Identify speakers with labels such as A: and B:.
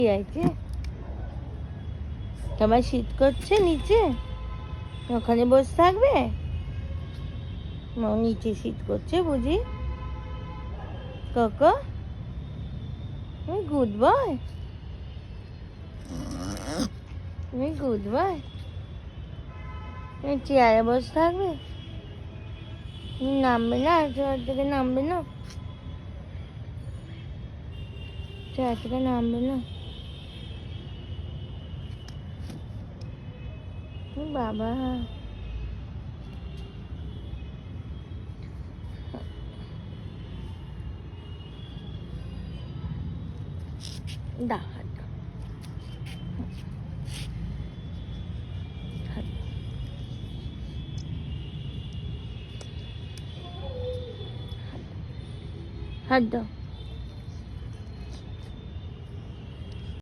A: কি আছে? তোমার শীত করছে নিচে? ওখানে বসে থাকবে? নিচে শীত করছে বুঝি? কোকো, তুমি গুড বয়, তুমি গুড বয়। তুমি চেয়ারে বসে থাকবে? তুমি নামবে না? চেয়ার থেকে নামবে না? চেয়ার থেকে নামবে না? বাবা, দাও হাত দাও। হাত দাও।